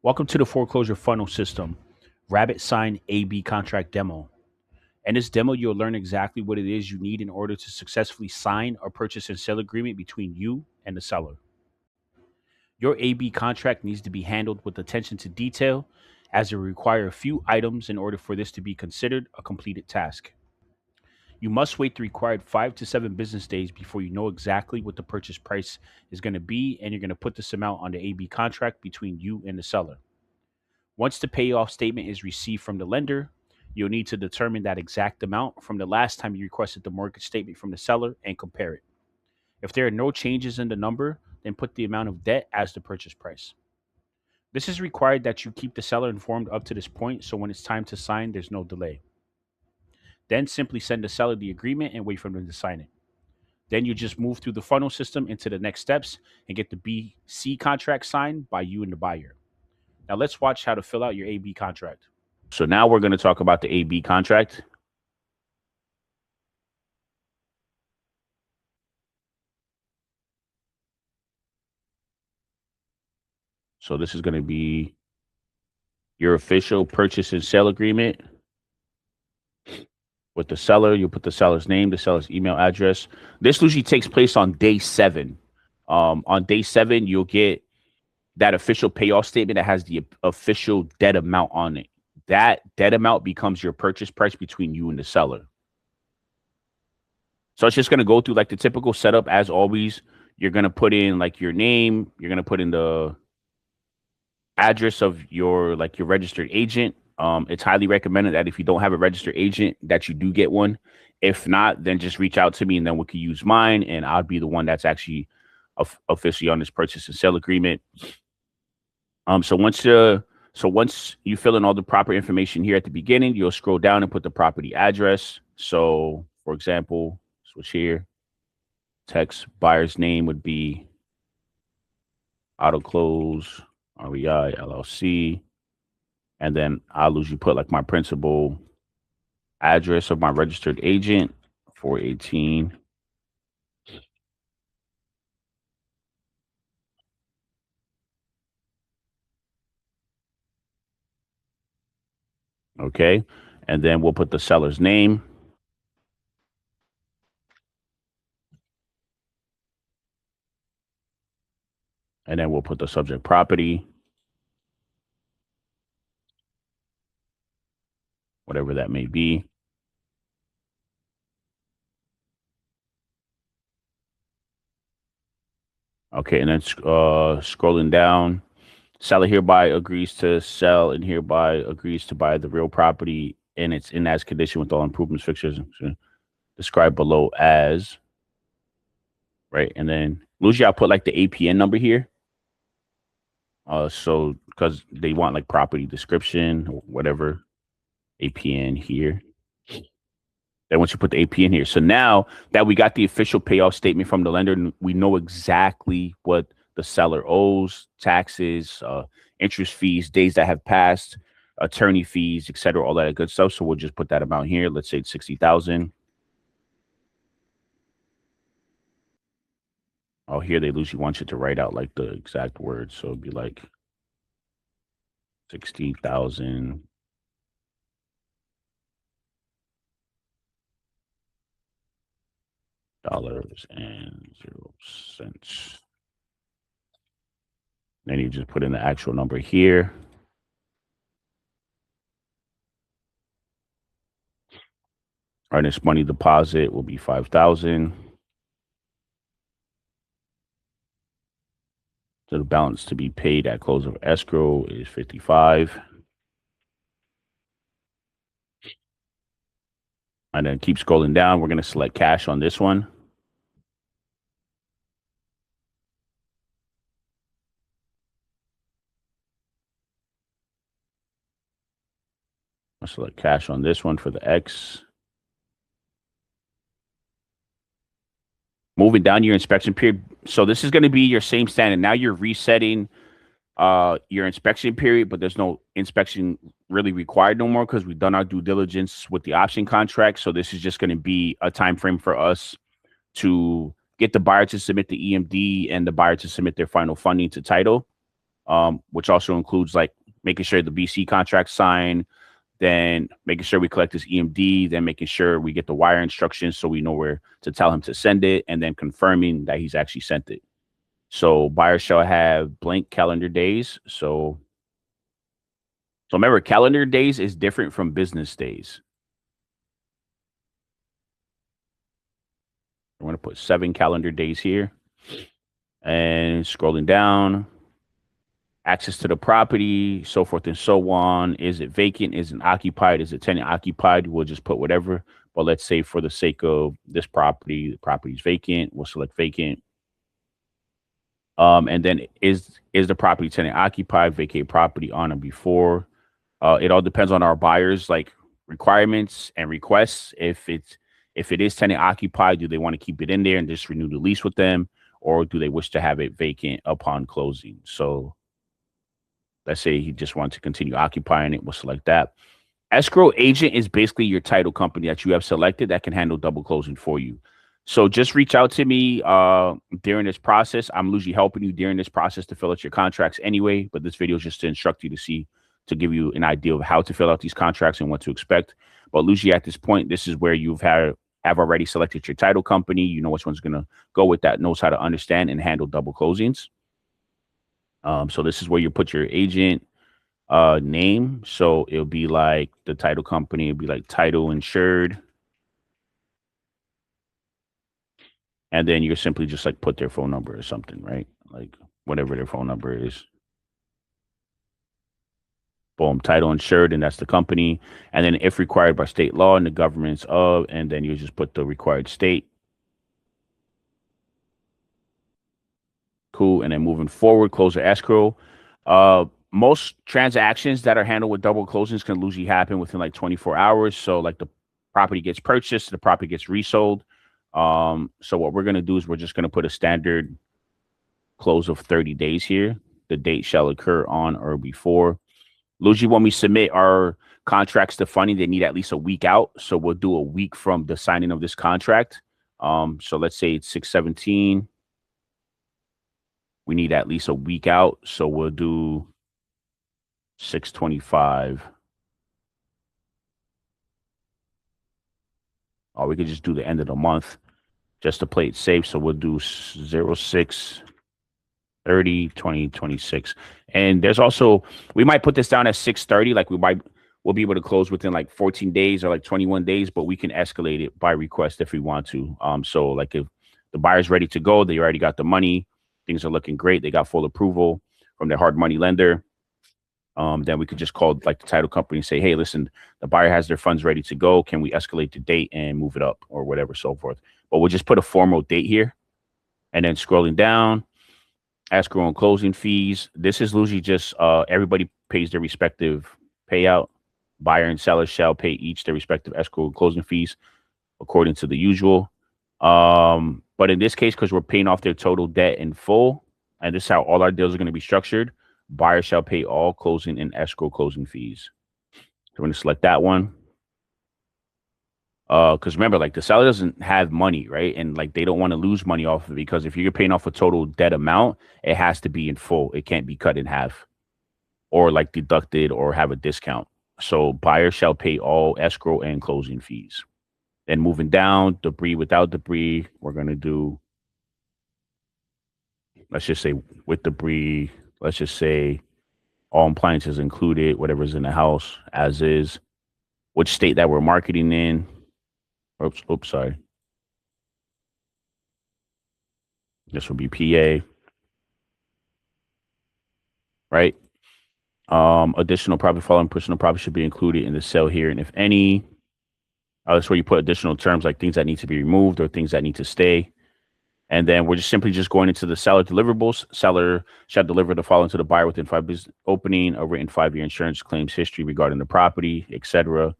Welcome to the foreclosure funnel system, Rabbit Sign AB contract demo. In this demo, you'll learn exactly what it is you need in order to successfully sign a purchase and sale agreement between you and the seller. Your AB contract needs to be handled with attention to detail, as it will require a few items in order for this to be considered a completed task. You must wait the required 5 to 7 business days before you know exactly what the purchase price is going to be, and you're going to put this amount on the AB contract between you and the seller. Once the payoff statement is received from the lender, you'll need to determine that exact amount from the last time you requested the mortgage statement from the seller and compare it. If there are no changes in the number, then put the amount of debt as the purchase price. This is required that you keep the seller informed up to this point, so when it's time to sign, there's no delay. Then simply send the seller the agreement and wait for them to sign it. Then you just move through the funnel system into the next steps and get the BC contract signed by you and the buyer. Now let's watch how to fill out your AB contract. So now we're going to talk about the AB contract. So this is going to be your official purchase and sale agreement with the seller. You'll put the seller's name, the seller's email address. This usually takes place on day 7. On day 7, you'll get that official payoff statement that has the official debt amount on it. That debt amount becomes your purchase price between you and the seller. So it's just going to go through like the typical setup as always. You're going to put in like your name. You're going to put in the address of your registered agent. It's highly recommended that if you don't have a registered agent, that you do get one. If not, then just reach out to me and then we can use mine, and I'll be the one that's actually officially on this purchase and sale agreement. So once you fill in all the proper information here at the beginning, you'll scroll down and put the property address. So for example, switch here. Text buyer's name would be Auto Close REI LLC. And then I'll usually put like my principal address of my registered agent, 418. Okay. And then we'll put the seller's name. And then we'll put the subject property, whatever that may be. Okay, and then scrolling down, seller hereby agrees to sell and hereby agrees to buy the real property and it's in as condition with all improvements, fixtures described below as, right? And then usually I'll put like the APN number here. So because they want like property description or whatever, APN here. Then once you put the APN here, so now that we got the official payoff statement from the lender, we know exactly what the seller owes, taxes, interest fees, days that have passed, attorney fees, etc., all that good stuff. So we'll just put that amount here. Let's say it's 60,000. Oh, here they usually want you to write out like the exact words. So it'd be like 60,000 dollars and 0 cents. Then you just put in the actual number here. Earnest money deposit will be 5,000. So the balance to be paid at close of escrow is 55. And then keep scrolling down. We're going to select cash on this one. I'll select cash on this one for the X. Moving down your inspection period. So this is going to be your same standard. Now you're resetting your inspection period, but there's no inspection really required no more because we've done our due diligence with the option contract. So this is just going to be a time frame for us to get the buyer to submit the EMD and the buyer to submit their final funding to title. which also includes like making sure the BC contract signed, then making sure we collect his EMD, then making sure we get the wire instructions so we know where to tell him to send it, and then confirming that he's actually sent it. So buyer shall have blank calendar days. So remember, calendar days is different from business days. I'm going to put 7 calendar days here. And scrolling down, access to the property, so forth and so on. Is it vacant? Is it occupied? Is it tenant occupied? We'll just put whatever. But let's say for the sake of this property, the property is vacant. We'll select vacant. And then is the property tenant occupied, vacate property on or before? It all depends on our buyers like requirements and requests. If it is tenant occupied, do they want to keep it in there and just renew the lease with them, or do they wish to have it vacant upon closing? So let's say he just wants to continue occupying it. We'll select that. Escrow agent is basically your title company that you have selected that can handle double closing for you. So just reach out to me during this process. I'm usually helping you during this process to fill out your contracts anyway, but this video is just to instruct you to give you an idea of how to fill out these contracts and what to expect. But usually at this point, this is where have already selected your title company. You know which one's going to go with that, knows how to understand and handle double closings. So this is where you put your agent name. So it'll be like the title company, it'll be like title insured. And then you simply just like put their phone number or something, right? Like whatever their phone number is. Boom, title insured, and that's the company. And then if required by state law and the governments of, and then you just put the required state. Cool. And then moving forward, close the escrow. Most transactions that are handled with double closings can usually happen within like 24 hours. So like the property gets purchased, the property gets resold. So what we're going to do is we're just going to put a standard close of 30 days here. The date shall occur on or before. Usually when we submit our contracts to funding, they need at least a week out. So we'll do a week from the signing of this contract. So let's say it's 6/17. We need at least a week out. So we'll do 6/25. Or we could just do the end of the month just to play it safe. So we'll do 06/30/2026. And there's also, we might put this down at 6/30. Like we'll be able to close within like 14 days or like 21 days, but we can escalate it by request if we want to. So like if the buyer's ready to go, they already got the money, things are looking great, they got full approval from their hard money lender. Then we could just call like the title company and say, hey, listen, the buyer has their funds ready to go. Can we escalate the date and move it up or whatever, so forth. But we'll just put a formal date here. And then scrolling down, escrow and closing fees. This is usually just everybody pays their respective payout. Buyer and seller shall pay each their respective escrow and closing fees according to the usual. But in this case, because we're paying off their total debt in full, and this is how all our deals are going to be structured, buyer shall pay all closing and escrow closing fees. So we're going to select that one. Because remember, like the seller doesn't have money, right? And like they don't want to lose money off of it, because if you're paying off a total debt amount, it has to be in full. It can't be cut in half or like deducted or have a discount. So buyer shall pay all escrow and closing fees. Then moving down, debris without debris, we're going to do, let's just say with debris, let's just say all appliances included, whatever's in the house as is, which state that we're marketing in. Oops, sorry. This would be PA, right? Additional property following personal property should be included in the sale here, and if any, that's where you put additional terms like things that need to be removed or things that need to stay. And then we're just simply going into the seller deliverables. Seller shall deliver the following to the buyer within 5 business opening, a written 5-year insurance claims history regarding the property, etc.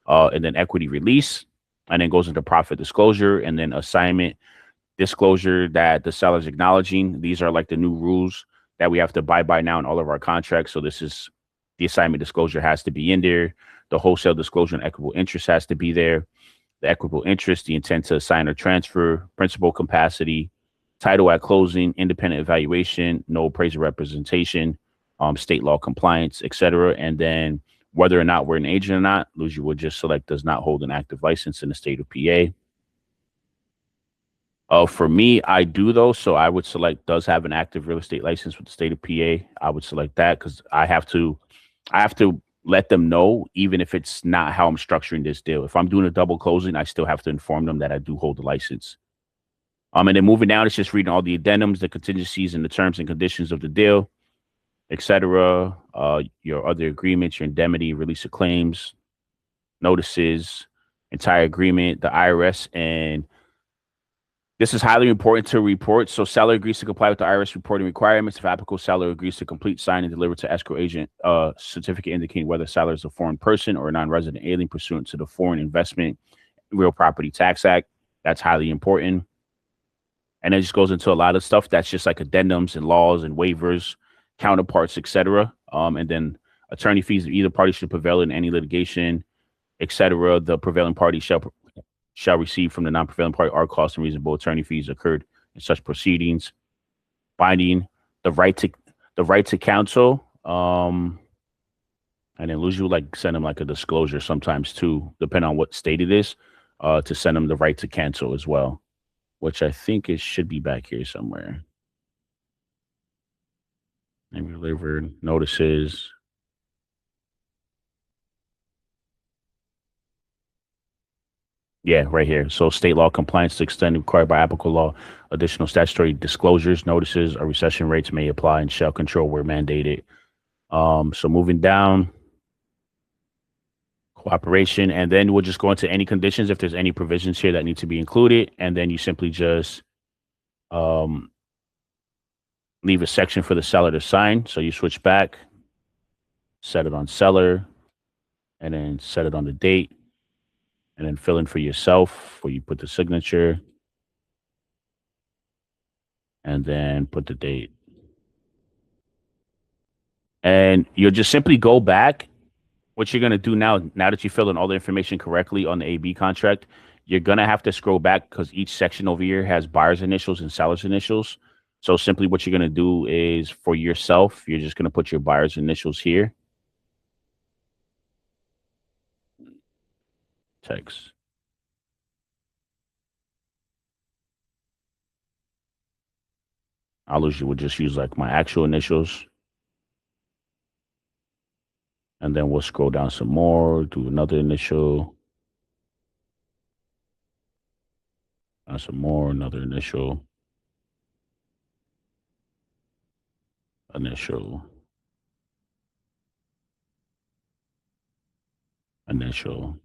And then equity release, and then goes into profit disclosure, and then assignment disclosure that the seller's acknowledging. These are like the new rules that we have to abide by now in all of our contracts. So this is the assignment disclosure has to be in there. The wholesale disclosure and equitable interest has to be there. The equitable interest, the intent to assign or transfer, principal capacity, title at closing, independent evaluation, no appraiser representation, state law compliance, etc. And then whether or not we're an agent or not, Luigi will just select does not hold an active license in the state of PA. For me, I do though, so I would select does have an active real estate license with the state of PA. I would select that because I have to let them know, even if it's not how I'm structuring this deal. If I'm doing a double closing, I still have to inform them that I do hold the license. And then moving down, it's just reading all the addendums, the contingencies, and the terms and conditions of the deal, etc. Your other agreements, your indemnity, release of claims, notices, entire agreement, the IRS, and this is highly important to report. So seller agrees to comply with the IRS reporting requirements. If applicable, seller agrees to complete, sign, and deliver to escrow agent certificate indicating whether seller is a foreign person or a non-resident alien pursuant to the Foreign Investment Real Property Tax Act. That's highly important. And it just goes into a lot of stuff that's just like addendums and laws and waivers, counterparts, etc. And then attorney fees of either party should prevail in any litigation, etc. The prevailing party shall receive from the non-prevailing party all costs and reasonable attorney fees incurred in such proceedings. Binding the right to counsel. And then Luigi will like send them like a disclosure sometimes too, depending on what state it is, to send them the right to cancel as well, which I think it should be back here somewhere. And delivered notices. Yeah, right here. So state law compliance to extend required by applicable law. Additional statutory disclosures, notices, or recession rates may apply and shall control where mandated. So moving down, cooperation, and then we'll just go into any conditions if there's any provisions here that need to be included, and then you simply just um, leave a section for the seller to sign. So you switch back, set it on seller, and then set it on the date, and then fill in for yourself where you put the signature, and then put the date. And you'll just simply go back. What you're gonna do now that you fill in all the information correctly on the AB contract, you're gonna have to scroll back because each section over here has buyer's initials and seller's initials. So simply what you're gonna do is for yourself, you're just gonna put your buyer's initials here. Text. I'll usually would just use like my actual initials. And then we'll scroll down some more, do another initial, some more, another initial, initial, initial.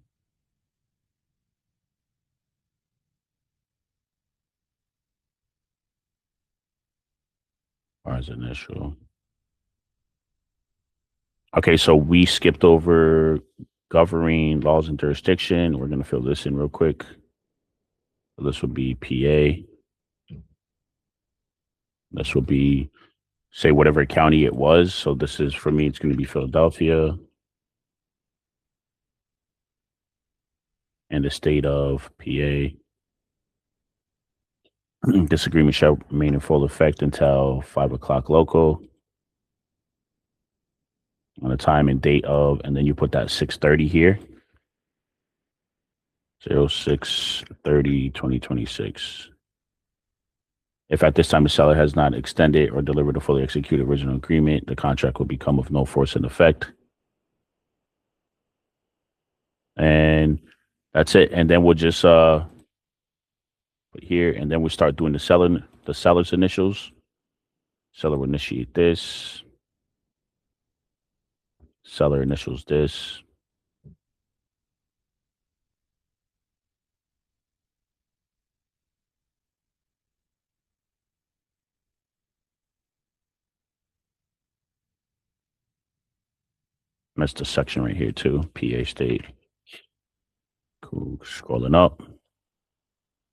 Buyer's initial. Okay, so we skipped over governing laws and jurisdiction. We're going to fill this in real quick. So this would be PA. This will be, say, whatever county it was. So this is, for me, it's going to be Philadelphia and the state of PA. This agreement shall remain in full effect until 5 o'clock local on the time and date of, and then you put that 6:30 here. 06/30/2026. If at this time the seller has not extended or delivered a fully executed original agreement, the contract will become of no force in effect. And that's it. And then we'll just put here, and then we'll start doing the seller's initials. Seller will initiate this. Seller initials this. That's the section right here too. PA state. Cool. Scrolling up.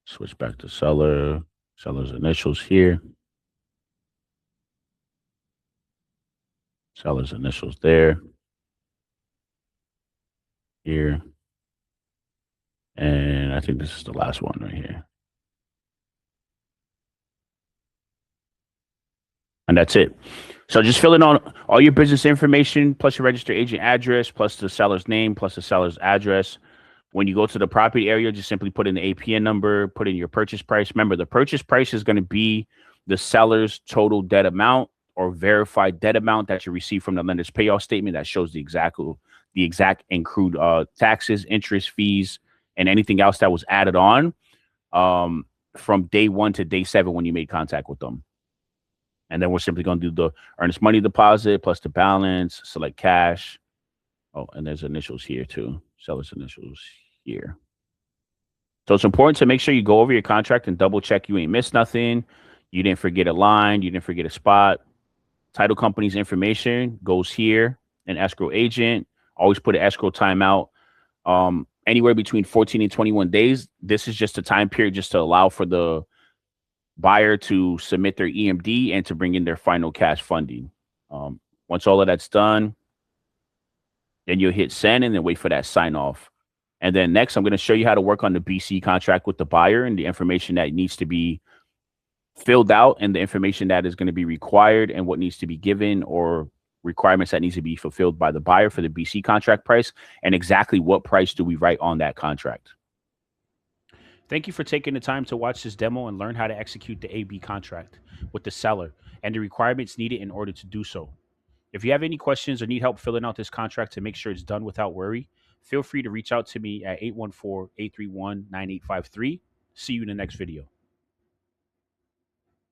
Switch back to seller. Seller's initials here. Seller's initials there. Here. And I think this is the last one right here. And that's it. So just fill in on all your business information, plus your registered agent address, plus the seller's name, plus the seller's address. When you go to the property area, just simply put in the APN number, put in your purchase price. Remember, the purchase price is going to be the seller's total debt amount or verified debt amount that you receive from the lender's payoff statement that shows the exact accrued taxes, interest, fees, and anything else that was added on um, from day one to day seven when you made contact with them. And then we're simply going to do the earnest money deposit plus the balance, select cash. Oh, and there's initials here too. Seller's initials here. So it's important to make sure you go over your contract and double check you ain't missed nothing. You didn't forget a line. You didn't forget a spot. Title company's information goes here. An escrow agent. Always put an escrow timeout. Anywhere between 14 and 21 days. This is just a time period just to allow for the buyer to submit their EMD and to bring in their final cash funding. Once all of that's done, then you'll hit send and then wait for that sign off. And then next, I'm going to show you how to work on the BC contract with the buyer and the information that needs to be filled out and the information that is going to be required and what needs to be given or requirements that needs to be fulfilled by the buyer for the BC contract price and exactly what price do we write on that contract. Thank you for taking the time to watch this demo and learn how to execute the AB contract with the seller and the requirements needed in order to do so. If you have any questions or need help filling out this contract to make sure it's done without worry, feel free to reach out to me at 814-831-9853. See you in the next video.